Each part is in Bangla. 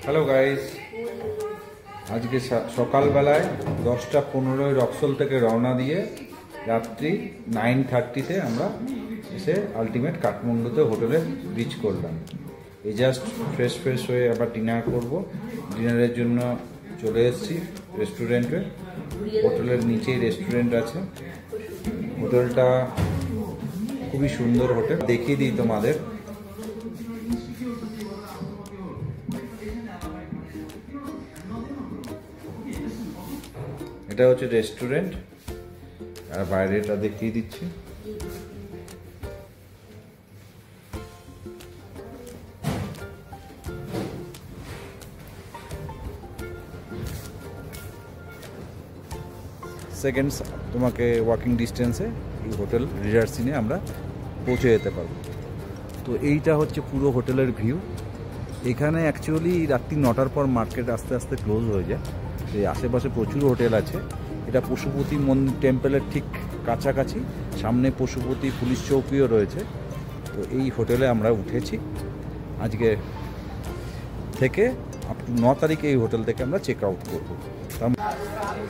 হ্যালো গাইস, আজকে সকালবেলায় 10:15 রক্সোল থেকে রওনা দিয়ে রাত্রি 9:30-তে আমরা এসে আলটিমেট কাঠমান্ডুতে হোটেলে রিচ করলাম। এই জাস্ট ফ্রেশ হয়ে আবার ডিনার করব। ডিনারের জন্য চলে এসেছি রেস্টুরেন্টে। হোটেলের নিচেই রেস্টুরেন্ট আছে। হোটেলটা খুবই সুন্দর হোটেল, দেখিয়ে দিই তোমাদের। এটা হচ্ছে রেস্টুরেন্ট আর বাইরেটা দেখিয়ে দিচ্ছি। সেকেন্ডস তোমাকে ওয়াকিং ডিস্টেন্সে এই হোটেল রিজার্সিনে আমরা পৌঁছে যেতে পারবো। তো এইটা হচ্ছে পুরো হোটেলের ভিউ। এখানে অ্যাকচুয়ালি রাত্রি 9টার পর মার্কেট আস্তে আস্তে ক্লোজ হয়ে যায়। এই আশেপাশে প্রচুর হোটেল আছে। এটা পশুপতি মন্দির টেম্পলের ঠিক কাছাকাছি, সামনে পশুপতি পুলিশ চৌকিও রয়েছে। তো এই হোটেলে আমরা উঠেছি। আজকে থেকে আপ টু 9 তারিখে এই হোটেল থেকে আমরা চেক আউট করবো।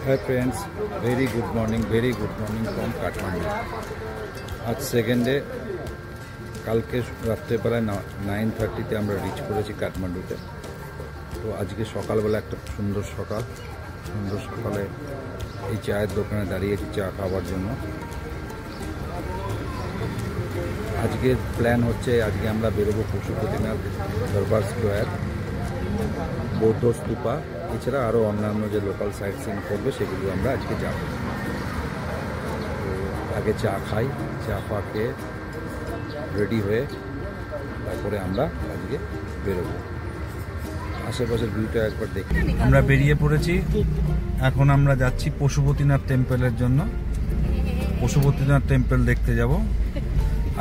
হ্যাঁ friends, very good morning from Kathmandu. আজ সেকেন্ডে, কালকে রাত্রেবেলায় 9:30-তে আমরা রিচ করেছি কাঠমান্ডুতে। তো আজকে সকালবেলা একটা সুন্দর সকালে এই চায়ের দোকানে দাঁড়িয়েছি চা খাওয়ার জন্য। আজকের প্ল্যান হচ্ছে আজকে আমরা বেরোবো পশুপতিনাথ দরবার স্কোয়ার, বৌদ্ধ স্তূপা, এছাড়া আরও অন্যান্য যে লোকাল সাইট সিন করবে সেগুলো আমরা আজকে যাব। তো আগে চা খাই, চা খেয়ে রেডি হয়ে তারপরে আমরা আজকে বেরোবো। আশেপাশের ভিউটা একবার দেখি। আমরা বেরিয়ে পড়েছি। এখন আমরা যাচ্ছি পশুপতিনাথ টেম্পলের জন্য। পশুপতিনাথ টেম্পল দেখতে যাব।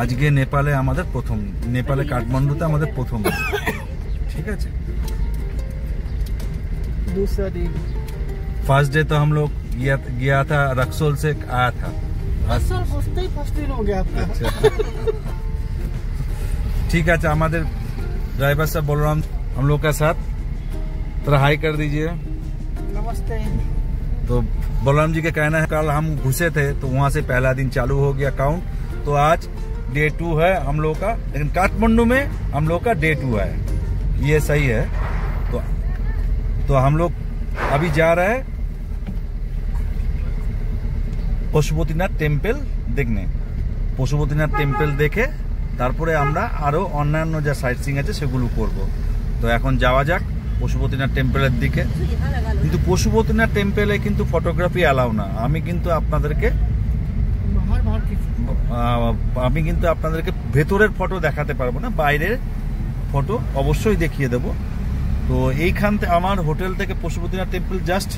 আজকে নেপালে আমাদের প্রথম, নেপালে কাঠমান্ডুতে আমাদের প্রথম। ঠিক আছে, दूसरा दिन फर्स्ट डे तो हम लोग गया था रक्सोल से आया था। रक्सोल फर्स्ट दिन हो गया था। अच्छा ठीक है। अच्छा, हमारे ड्राइवर साहब बलराम हम लोग का साथ, थोड़ा हाई कर दीजिए। नमस्ते। तो बलराम जी का कहना है कल हम घुसे थे तो वहाँ से पहला दिन चालू हो गया काउंट। तो आज डे 2 है हम लोग का, लेकिन काठमांडू में हम लोग का डे 2 है। ये सही है। तो हम लोग अभी जा रहे हैं পশুপতিনাথ টেম্পল দেখনে। পশুপতিনাথ টেম্পল দেখে তারপরে আমরা আরো অন্যান্য যা সাইট সিং আছে সেগুলো করব। তো এখন যাওয়া যাক পশুপতিনাথ টেম্পলের দিকে। কিন্তু পশুপতিনাথ টেম্পলে কিন্তু ফটোগ্রাফি অ্যালাউ না। আমি কিন্তু আপনাদেরকে ভেতরের ফটো দেখাতে পারবো না, বাইরের ফটো অবশ্যই দেখিয়ে দেবো। তো এইখান থেকে আমার হোটেল থেকে পশুপতিনাথ টেম্পল জাস্ট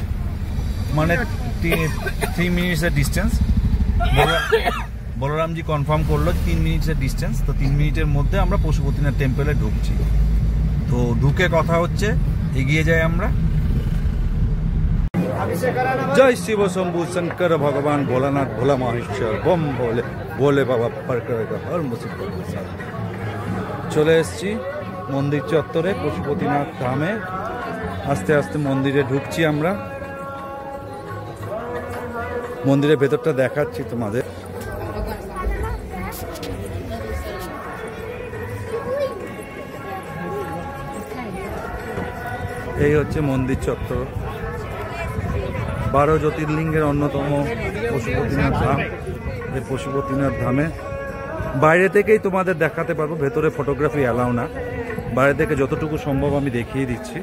মানে 3 মিনিটসের ডিস্টেন্স। বলরামজি কনফার্ম করলো 3 মিনিটসের ডিস্টেন্স। তো 3 মিনিটের মধ্যে আমরা পশুপতিনাথ টেম্পলে ঢুকছি। তো ঢুকে কথা হচ্ছে, এগিয়ে যাই আমরা। জয় শিব শম্ভু শঙ্কর ভগবান ভোলানাথ ভোলা মহেশ্বর বম ভোলে ভোলে বাবা হর মুসিবত। চলে এসছি মন্দির চত্বরে পশুপতিনাথ ধামে। আস্তে আস্তে মন্দিরে ঢুকছি আমরা। মন্দিরের ভেতরটা দেখাচ্ছি তোমাদের। এই হচ্ছে মন্দির চত্বর। 12 জ্যোতির্লিঙ্গের অন্যতম পশুপতিনাথ ধাম। এই পশুপতিনাথ ধামে বাইরে থেকেই তোমাদের দেখাতে পারবো, ভেতরে ফটোগ্রাফি অ্যালাউ না। বাইরে থেকে যতটুকু সম্ভব আমি দেখিয়ে দিচ্ছি।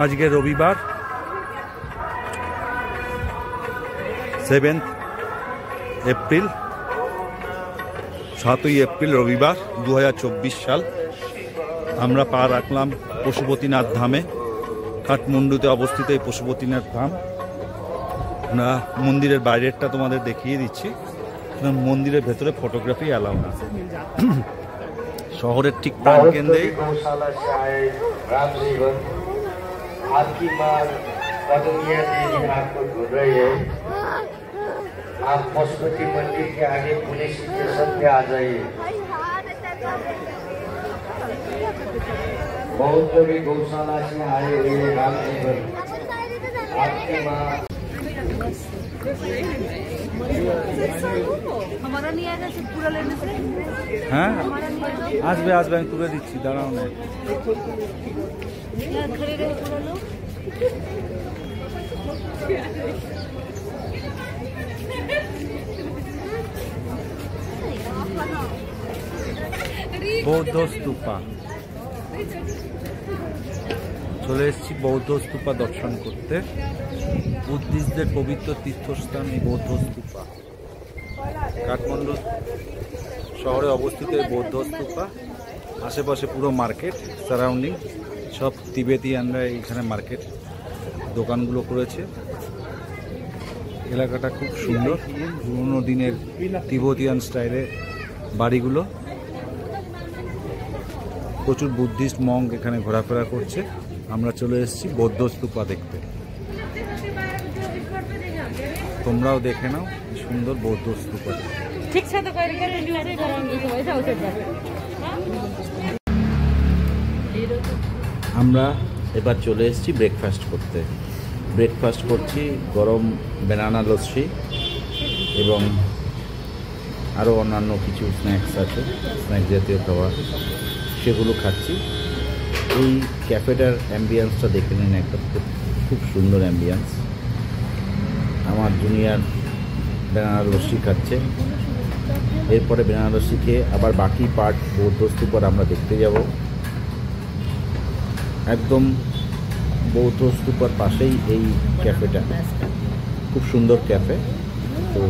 আজকে রবিবার 7 এপ্রিল, 7ই এপ্রিল রবিবার 2024 সাল। আমরা পা রাখলাম পশুপতিনাথ ধামে। কাঠমান্ডুতে অবস্থিত এই পশুপতিনাথ ধাম। আমরা মন্দিরের বাইরেরটা তোমাদের দেখিয়ে দিচ্ছি। মন্দিরের ভেতরে ফটোগ্রাফি অ্যালাউ না। শহরের ঠিক প্রাণকেন্দ্রেই आप पशुपति मंदिर के आगे पुलिस स्टेशन पे आ जाइए। बहुत लोग गौशाला से आए हुए राम जीवन आपकी माँ हमारा नहीं आएगा सिर्फ पूरा लेने से। हाँ हमारा नहीं आएगा আসবে আসবে আমি তুলে দিচ্ছি দাঁড়াও না यार खड़े रहे पूरा लो। বৌদ্ধ স্তূপা চলে এসেছি বৌদ্ধ স্তূপা দর্শন করতে। বুদ্ধিস্টদের পবিত্র তীর্থস্থান এই বৌদ্ধ স্তূপা কাঠমান্ডু শহরে অবস্থিত এই বৌদ্ধ স্তূপা। আশেপাশে পুরো মার্কেট সারাউন্ডিং সব তিবেতিয়ানরা এইখানে মার্কেট দোকানগুলো করেছে। এলাকাটা খুব সুন্দর, পুরোনো দিনের তিবেতিয়ান স্টাইলে বাড়িগুলো। প্রচুর বুদ্ধিস্ট মঙ্ক এখানে ঘোরাফেরা করছে। আমরা চলে এসেছি বৌদ্ধ স্তূপা দেখতে। তোমরাও দেখে নাও কি সুন্দর বৌদ্ধ স্তূপা। ठीक से तो करेंगे वैसा उसे আমরা এবার চলে এসেছি ব্রেকফাস্ট করতে। ব্রেকফাস্ট করছি গরম ব্যানানা লস্যি এবং আরও অন্যান্য কিছু স্ন্যাক্স আছে, স্ন্যাক্স জাতীয় খাবার, সেগুলো খাচ্ছি। এই ক্যাফেটার অ্যাম্বিয়েন্সটা দেখে নিন, একটা খুব সুন্দর অ্যাম্বিয়েন্স। আমার জুনিয়র ব্যানানা লস্যি খাচ্ছে। এরপরে ব্যানানা লস্যি খেয়ে আবার বাকি পার্ট বৌদ্ধ স্তূপার আমরা দেখতে যাব। একদম বৌদ্ধ স্তূপার পাশেই এই ক্যাফেটা, খুব সুন্দর ক্যাফে। তো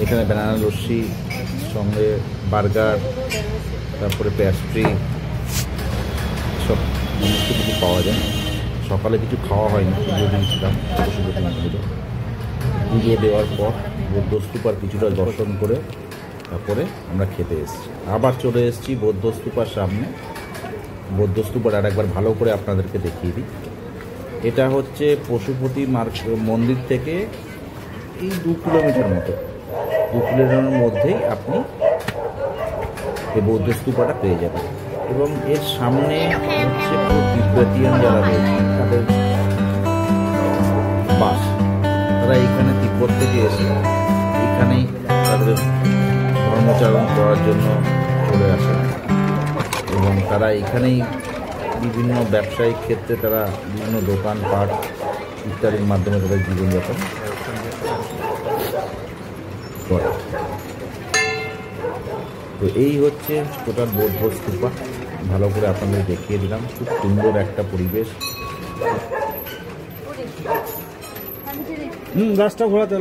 এখানে ব্যানানা লস্যি সঙ্গে বার্গার, তারপরে প্যাস্ট্রি, সব সমস্ত কিছু পাওয়া যায়। সকালে কিছু খাওয়া হয়নি, পুজো দিয়েছিলাম পশুপতি মন্দিরে। পুজো দেওয়ার পর বৌদ্ধ স্তূপার কিছুটা দর্শন করে তারপরে আমরা খেতে এসেছি। আবার চলে এসেছি বৌদ্ধ স্তূপার সামনে। বৌদ্ধ স্তূপার আর একবার ভালো করে আপনাদেরকে দেখিয়ে দিই। এটা হচ্ছে পশুপতি মন্দির থেকে এই 2 কিলোমিটার মতো, 2 কিলোমিটারের মধ্যেই আপনি এই বৌদ্ধ স্তূপাটা পেয়ে যাবেন। এবং এর সামনে হচ্ছে তিব্বতিয়ান যারা রয়েছে তাদের বাস। তারা এইখানে তিব্বত থেকে এসে এখানেই তাদের ধর্মচারণ করার জন্য চলে আসে এবং তারা এখানেই বিভিন্ন ব্যবসায়িক ক্ষেত্রে তারা বিভিন্ন দোকানপাট ইত্যাদির মাধ্যমে তাদের জীবনযাপন করে। তো এই হচ্ছে টোটাল বৌদ্ধ স্তূপা। ভালো করে আপনাদের দেখিয়ে দিলাম। খুব সুন্দর একটা পরিবেশ। রাস্তা ঘোরাতে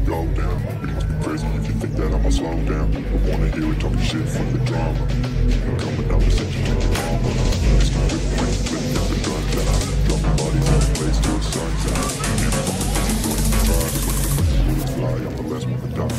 go down. You must be crazy if you think that I'ma slow down. I wanna hear it talking shit from the drama. Coming up and send you to your mama. It's the whip, whip, got the guns out. Dropping bodies in the place till the sun's out. Can't fuck with you, doing the crimes. When the bullets fly, I'm the last one to die.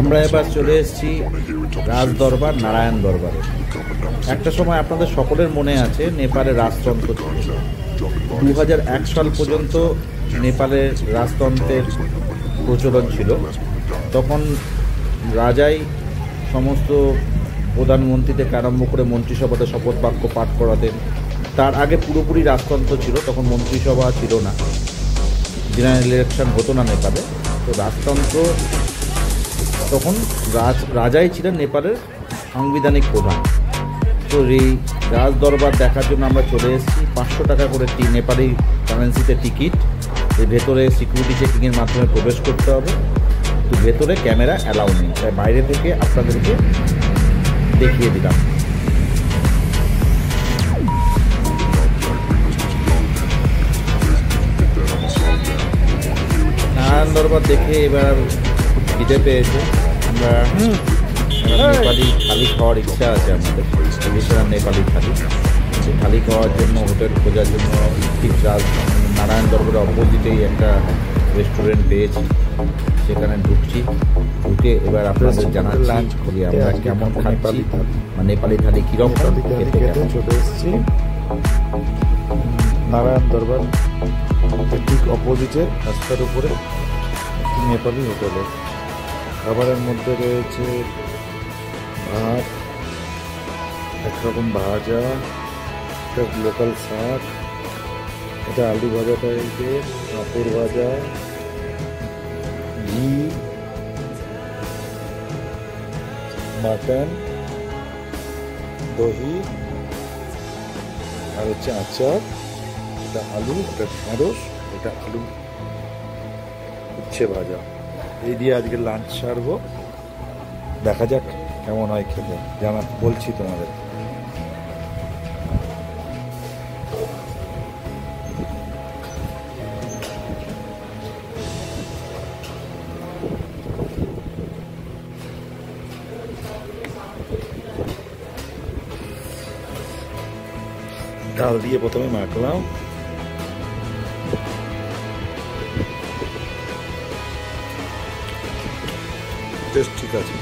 আমরা এবার চলে এসেছি রাজদরবার নারায়ণ দরবারে। একটা সময় আপনাদের সকলের মনে আছে নেপালের রাজতন্ত্র ছিল। 2001 সাল পর্যন্ত নেপালের রাজতন্ত্রের প্রচলন ছিল। তখন রাজাই সমস্ত প্রধানমন্ত্রী থেকে আরম্ভ করে মন্ত্রিসভাতে শপথ বাক্য পাঠ করাতেন। তার আগে পুরোপুরি রাজতন্ত্র ছিল, তখন মন্ত্রিসভা ছিল না, জেনারেল ইলেকশন হতো না নেপালে। তো রাজতন্ত্র তখন রাজাই ছিলেন নেপালের সাংবিধানিক প্রধান। তো এই রাজদরবার দেখার জন্য আমরা চলে এসেছি। 500 টাকা করে নেপালি কারেন্সিতে টিকিট। এর ভেতরে সিকিউরিটি চেকিংয়ের মাধ্যমে প্রবেশ করতে হবে। তো ভেতরে ক্যামেরা অ্যালাউ নেই, তাই বাইরে থেকে আপনাদেরকে দেখিয়ে দিলাম। নারায়ণ দরবার দেখে এবার খিদে পেয়েছে। আমরা নেপালি থালি খাওয়ার ইচ্ছা আছে আমাদের, ট্রেডিশনাল নেপালি থালি। সেই থালি খাওয়ার জন্য হোটেল খোঁজার জন্য ঠিক নারায়ণ দরবারের অপোজিটেই একটা রেস্টুরেন্ট পেয়েছি, সেখানে ঢুকছি। ঢুকে এবার আপনাদের জানাচ্ছি যে আমরা কেমন খাচ্ছি বা নেপালি থালি কীরকম খেতে। চলে এসেছি নারায়ণ দরবার ঠিক অপোজিটে রাস্তার উপরে নেপালি হোটেলে। খাবারের মধ্যে রয়েছে ভাত, একরকম ভাজা, একটা লোকাল শাক, এটা আলু ভাজা টাইপের, পাঁপড় ভাজা, ঘি, মাটন, দহি, আর হচ্ছে আচার, এটা আলু, এটা ঢেঁড়স, এটা আলু উচ্ছে ভাজা। এই দিয়ে আজকে লাঞ্চ সারবো। দেখা যাক কেমন হয় খেতে, বলছি তোমাদের। ডাল দিয়ে প্রথমে মাখলাম, টেস্ট ঠিক আছে।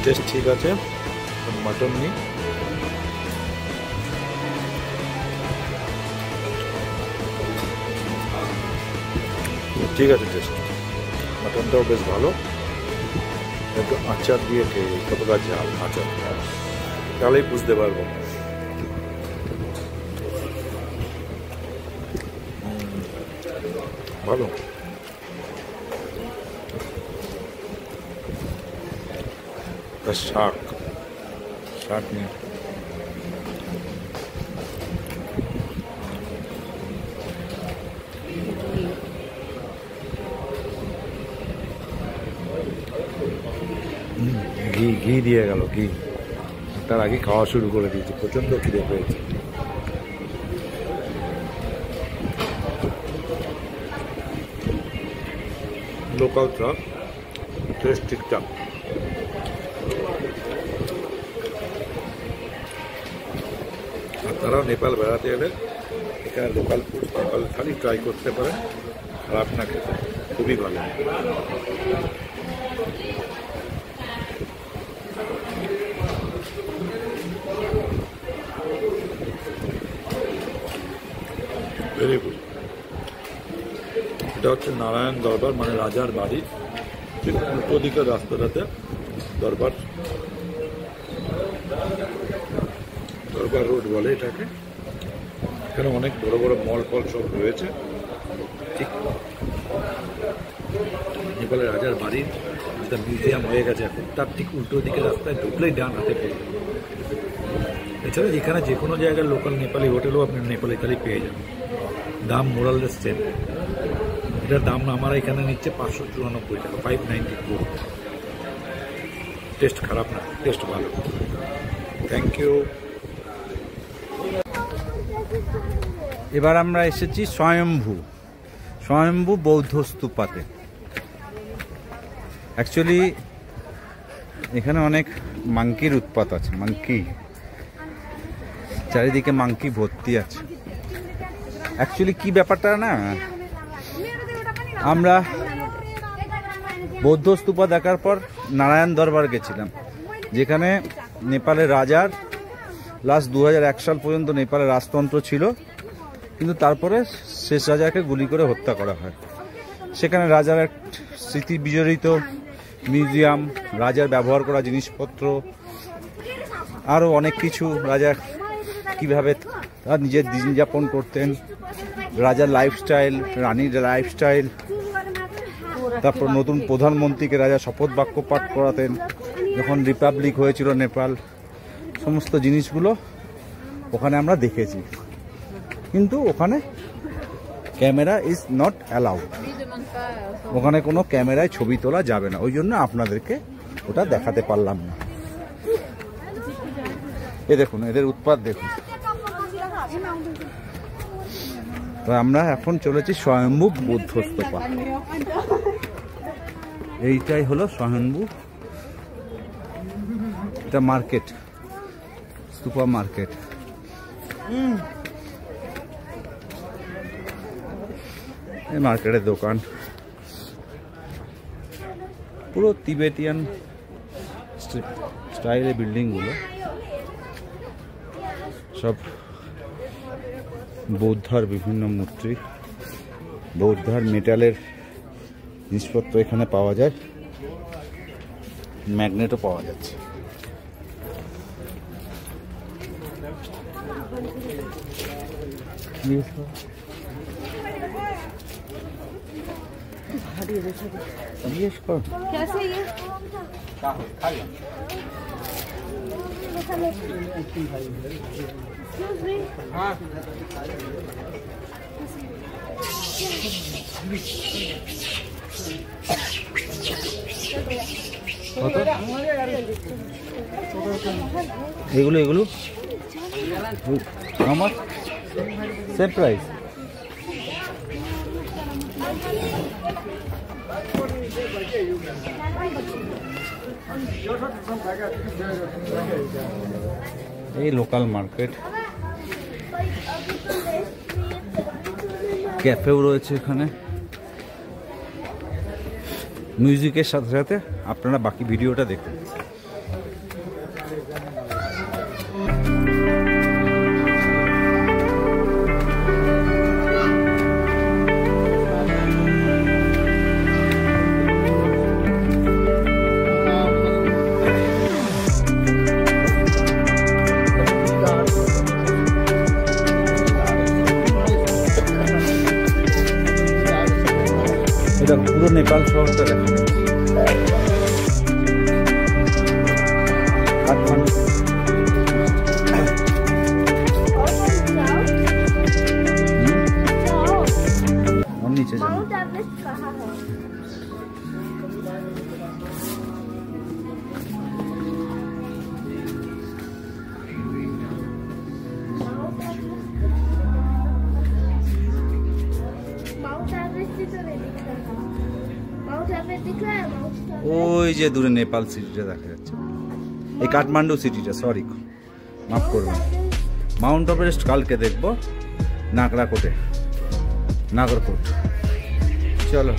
টেস্ট ঠিক আছে, মাটন নিই। ঠিক আছে টেস্ট, মাটনটাও বেশ ভালো। একটু আচার দিয়ে খেয়ে কতটা ঝাল, আচার তাহলেই বুঝতে পারবো। ভালো। শাক নিয়ে ঘি দিয়ে গেল, ঘি। তার আগে খাওয়া শুরু করে দিয়েছি, প্রচন্ড খিদে পেয়েছে। লোকাল চাপ, টেস্ট ঠিকঠাক। আর তারাও নেপাল বেড়াতে এলে এখানে লোকাল ফুড নেপাল থালি ট্রাই করতে পারেন, খারাপ না খেতে, খুবই ভালো। Very good. এটা হচ্ছে নারায়ণ দরবার, মানে রাজার বাড়ি। ঠিক উল্টো দিকের রাস্তাটাতে দরবার রোড বলে এটাকে। এখানে অনেক বড় বড় মল ফল সব রয়েছে। ঠিক নেপালের রাজার বাড়ির যেটা মিউজিয়াম হয়ে গেছে এখন, তার ঠিক উল্টো দিকে রাস্তায় ঢুকলেই ডান হাতে পড়বে। এছাড়া এখানে যে কোনো জায়গায় লোকাল নেপালি হোটেলও আপনি নেপালি থালি পেয়ে যাবেন। দাম মোরাললেস সেম। এটার দাম আমার এখানে নিচ্ছে 594 টাকা, 594। টেস্ট খারাপ না, টেস্ট ভালো। Thank you. এবার আমরা এসেছি স্বয়ম্ভু বৌদ্ধ স্তূপাতে। অ্যাকচুয়ালি এখানে অনেক মাংকির উৎপাত আছে, মাংকি চারিদিকে মাংকি ভর্তি আছে। অ্যাকচুয়ালি কি ব্যাপারটা না, আমরা বৌদ্ধ স্তূপা দেখার পর নারায়ণ দরবার গেছিলাম, যেখানে নেপালের রাজার লাস্ট 2001 সাল পর্যন্ত নেপালের রাজতন্ত্র ছিল, কিন্তু তারপরে শেষ রাজাকে গুলি করে হত্যা করা হয়। সেখানে রাজার এক স্মৃতি বিজড়িত মিউজিয়াম, রাজার ব্যবহার করা জিনিসপত্র, আরও অনেক কিছু, রাজা কীভাবে তার নিজের দিন যাপন করতেন, রাজার লাইফস্টাইল, রানীর লাইফস্টাইল, তারপর নতুন প্রধানমন্ত্রীকে রাজা শপথ বাক্য পাঠ করাতেন যখন রিপাবলিক হয়েছিল নেপাল, সমস্ত জিনিসগুলো ওখানে আমরা দেখেছি। কিন্তু ওখানে ক্যামেরা ইজ নট অ্যালাউড, ওখানে কোনো ক্যামেরায় ছবি তোলা যাবে না, ওই জন্য আপনাদেরকে ওটা দেখাতে পারলাম না। এ দেখুন, এদের উৎপাত দেখুন। তো আমরা এখন চলেছি স্বয়ম্ভু বৌদ্ধ স্তূপা। এইটাই হলো স্বয়ম্ভু, এটা মার্কেট, স্তূপা মার্কেট। এই মার্কেটের দোকান পুরো তিবেতিয়ান স্টাইলের বিল্ডিংগুলো, সব বৌদ্ধার বিভিন্ন মূর্তি, বৌদ্ধার মেটালের জিনিসপত্র এখানে পাওয়া যায়, ম্যাগনেটও পাওয়া যাচ্ছে। कैसे ये এগুলো এগুলো আমার সেম প্রাইস। এই লোকাল মার্কেট, ক্যাফেও রয়েছে এখানে। মিউজিকের সাথে সাথে আপনারা বাকি ভিডিওটা দেখুন। এটা পুরো নেপাল শহরটা দেখা যাচ্ছে। কাঠমান্ডু और नीचे जाओ। ওই যে দূরে নেপাল সিটিটা দেখা যাচ্ছে, এই কাঠমান্ডু সিটিটা, সরি মাফ করবেন। মাউন্ট এভারেস্ট কালকে দেখবো, নাগরাকোটে, নাগরকোট। চলো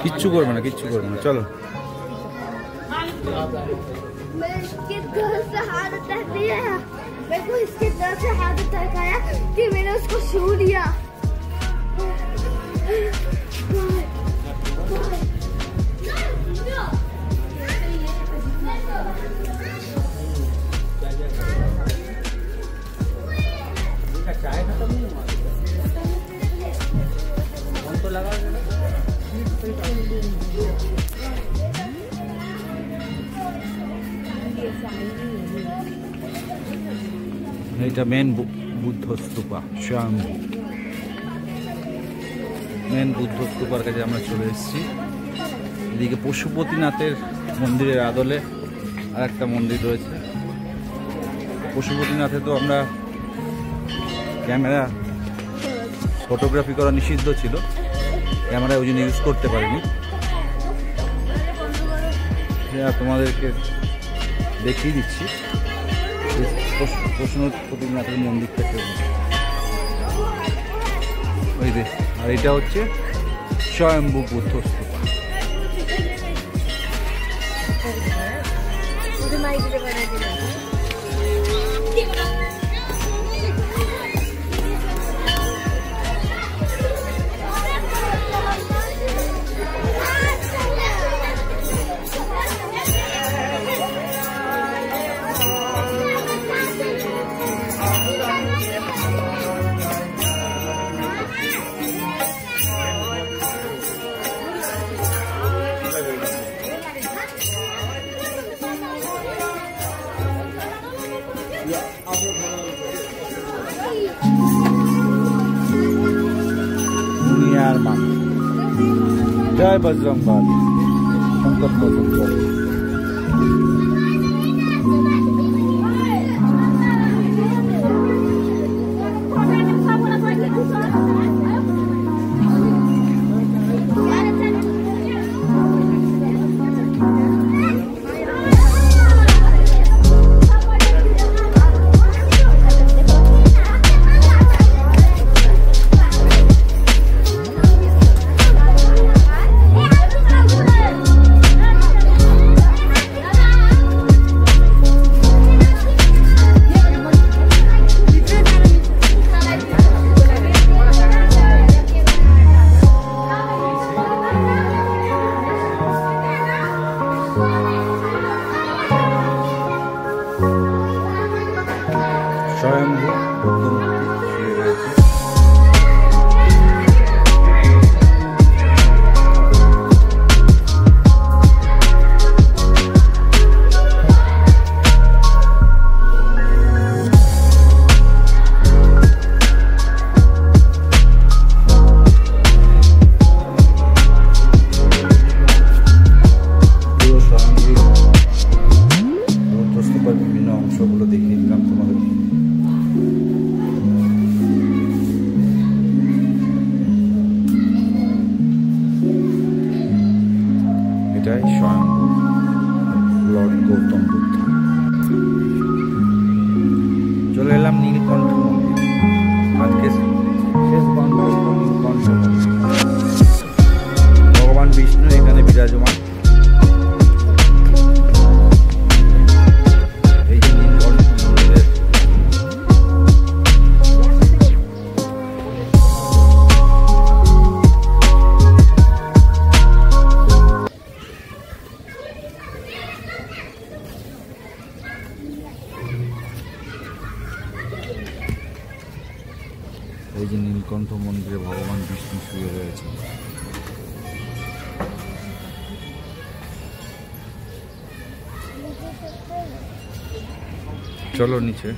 কিচ্ছু করবে না, কিচ্ছু করবে না, চলো। मैं इसके डर से हाथ अटैक नहीं आया, मेरे को इसके डर से हाथ अटैक आया कि मैंने उसको छू लिया। এটা মেন বুদ্ধ স্তূপা, স্বয়ম্ভু মেন বুদ্ধ স্তূপার কাছে আমরা চলে এসেছি। এদিকে পশুপতিনাথের মন্দিরের আদলে আর একটা মন্দির রয়েছে। পশুপতিনাথে তো আমরা ক্যামেরা ফটোগ্রাফি করা নিষিদ্ধ ছিল, ক্যামেরা ওই জন্য ইউজ করতে পারিনি। তোমাদেরকে দেখিয়ে দিচ্ছি পশুপতিনাথের মন্দির থেকে। ওই যে, আর এটা হচ্ছে স্বয়ম্ভু বুদ্ধ স্তূপা। দুনিয়ার মানুষ, জয় বজরংবলী, সংকট মোচন করে। স্বয়ম্ভু শুয়ে রয়েছে। বিভিন্ন অংশগুলো দেখিয়ে দিলাম তোমাদের। এটাই স্বয়ম্ভু লর্ড গৌতম বুদ্ধ। চলে এলাম নীলকণ্ঠ মন্দির। আজকে শেষ গন্তব্য নীলকণ্ঠ মন্দির। ভগবান বিষ্ণু এখানে বিরাজমান। এই যে নীলকণ্ঠ মন্দিরে ভগবান বিষ্ণু শুয়ে রয়েছে। চলো নিচে।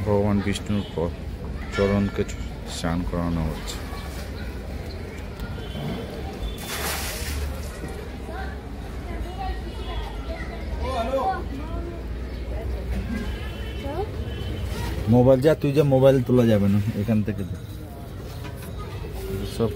ভগবান বিষ্ণুর চরণকে স্নান করানো হচ্ছে। মোবাইল যা, তুই যা, মোবাইল তোলা যাবে না এখান থেকে সব।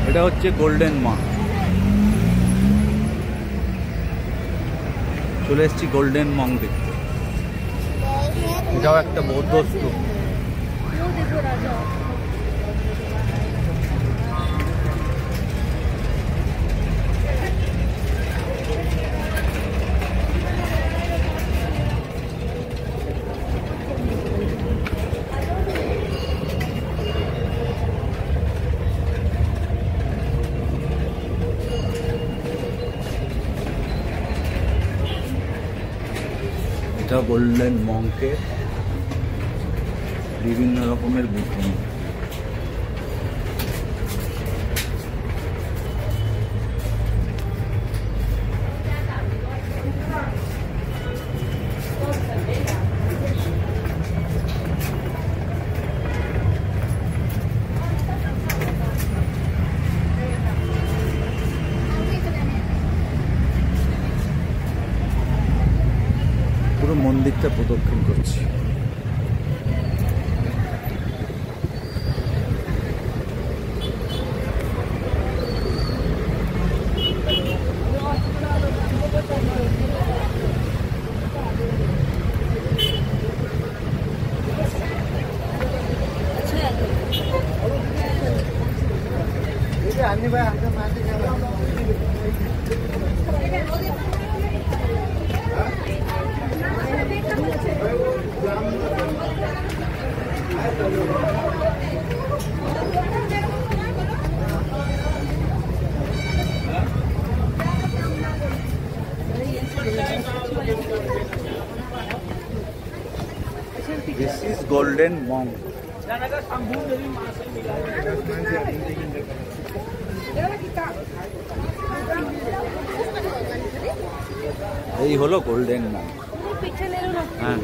এটা হচ্ছে গোল্ডেন মা। চলে এসেছি গোল্ডেন মং দেখতে। এটাও একটা বৌদ্ধ স্তূপ। এটা গোল্ডেন মংকে বিভিন্ন রকমের বুকিং। পুরো মন্দিরটা প্রদক্ষিণ করছি। This is Golden Monk. এই হলো গোল্ডেন মঙ্ক। হ্যাঁ,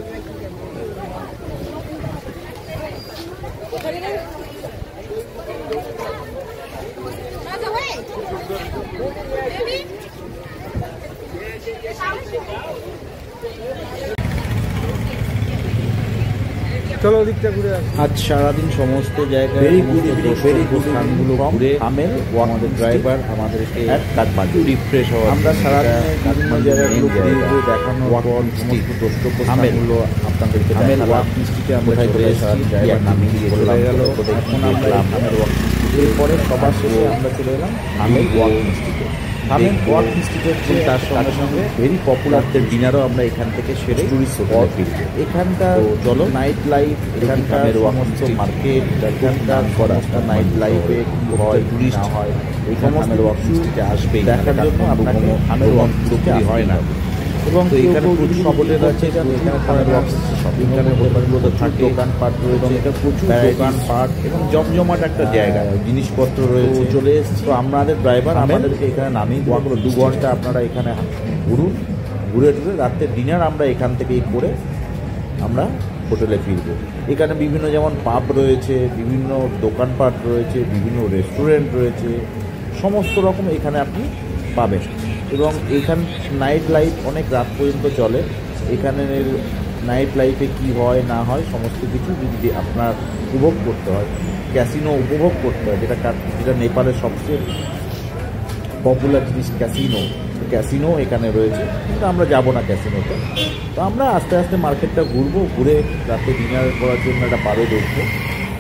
চলো ওদিকটা ঘুরে আসি। আজ সারাদিন সমস্ত জায়গায় স্থানগুলো ঘুরে আমাদের ড্রাইভার আমাদেরকে রিফ্রেশ হওয়া, আমরা সারাদিন বিভিন্ন জায়গাগুলো ঘুরে দেখানোর পর সমস্ত দ্রষ্টব্যস্থানগুলো আপনাদেরকে ওয়াকমিস্ট্রিতে আমরা চলে এসেছি। ড্রাইভার নামিয়ে দিয়ে চলে গেল। এখন আমরা আমের ওয়াকমিস্ট্রি, এরপরে সবার শেষে আমরা চলে এলাম আমের ওয়াকমিস্ট্রিতে। আমের ওয়াকমিস্ট্রিতে তার সঙ্গে সঙ্গে ভেরি পপুলারদের ডিনারও আমরা এখান থেকে সেরে টুরিস্ট স্পট ফিরবো। এখানকার চলো নাইট লাইফ, এখানকার সমস্ত মার্কেট, এখানকার রাস্তা নাইট লাইফে হয় টুরিস্ট হয়, এখানে আমের ওয়াকমিস্ট্রিতে আসবে দেখার জন্য আপনাকে আমের ওয়াকমিস্ট্রিতে হয় না। এবং এখানে প্রচুর হোটেল আছে, এখানে আমের ওয়াকমিস্ট্রি শপিং হোটেলগুলোতে থাকে, দোকানপাট রয়েছে, এটা প্রচুর দোকানপাট এবং জমজমাট একটা জায়গা, জিনিসপত্র রয়েছে। চলে এসেছি তো আমাদের ড্রাইভার আমাদেরকে এখানে নামিয়ে 2 ঘন্টা আপনারা এখানে ঘুরুন, ঘুরে টুরে রাত্রের ডিনার আমরা এখান থেকেই করে আমরা হোটেলে ফিরবো। এখানে বিভিন্ন যেমন পাব রয়েছে, বিভিন্ন দোকানপাট রয়েছে, বিভিন্ন রেস্টুরেন্ট রয়েছে, সমস্ত রকম এখানে আপনি পাবেন। এবং এখান নাইট লাইফ অনেক রাত পর্যন্ত চলে। এখানের নাইট লাইফে কি হয় না হয় সমস্ত কিছু যদি আপনার উপভোগ করতে হয়, ক্যাসিনো উপভোগ করতে হয়, যেটা নেপালের সবচেয়ে পপুলার জিনিস ক্যাসিনো। ক্যাসিনো এখানে রয়েছে, কিন্তু আমরা যাব না ক্যাসিনোতে। তো আমরা আস্তে আস্তে মার্কেটটা ঘুরবো, ঘুরে রাতে ডিনার করার জন্য একটা পাবে ঢুকবো,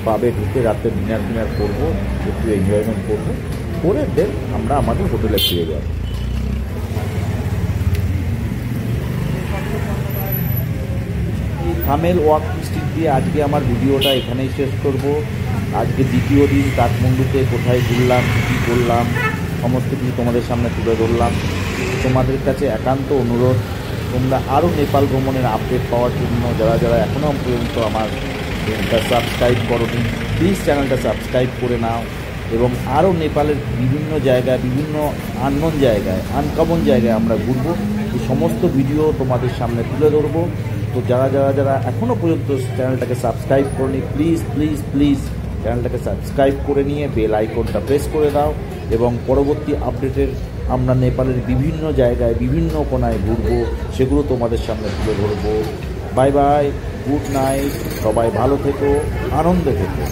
পাবে ঢুকে রাতে ডিনার করবো, একটু এনজয়মেন্ট করবো, করে দেন আমরা আমাদের হোটেলে ফিরে যাব। আমের ওয়াকমিস্ট্রি দিয়ে আজকে আমার ভিডিওটা এখানেই শেষ করব। আজকে দ্বিতীয় দিন কাঠমান্ডুতে কোথায় ঘুরলাম, কী করলাম সমস্ত কিছু তোমাদের সামনে তুলে ধরলাম। তোমাদের কাছে একান্ত অনুরোধ, তোমরা আরও নেপাল ভ্রমণের আপডেট পাওয়ার জন্য যারা যারা এখনও পর্যন্ত আমার চ্যানেলটা সাবস্ক্রাইব করোনি, প্লিজ চ্যানেলটা সাবস্ক্রাইব করে নাও। এবং আরও নেপালের বিভিন্ন জায়গায়, বিভিন্ন আননোন জায়গায়, আনকমন জায়গায় আমরা ঘুরবো, এই সমস্ত ভিডিও তোমাদের সামনে তুলে ধরবো। তো যারা যারা যারা এখনও পর্যন্ত চ্যানেলটাকে সাবস্ক্রাইব করনি, প্লিজ প্লিজ প্লিজ চ্যানেলটাকে সাবস্ক্রাইব করে নিয়ে বেল আইকনটা প্রেস করে দাও। এবং পরবর্তী আপডেটের আমরা নেপালের বিভিন্ন জায়গায়, বিভিন্ন কোণায় ঘুরবো, সেগুলো তোমাদের সামনে তুলে ধরবো। বাই বাই, গুড নাইট, সবাই ভালো থেকো, আনন্দে থেকো।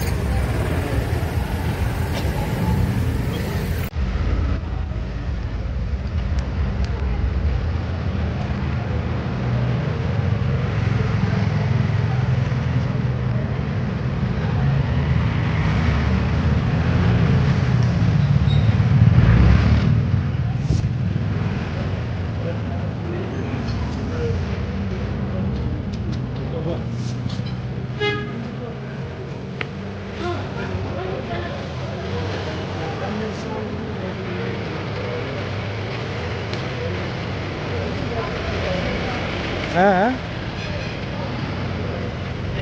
হ্যাঁ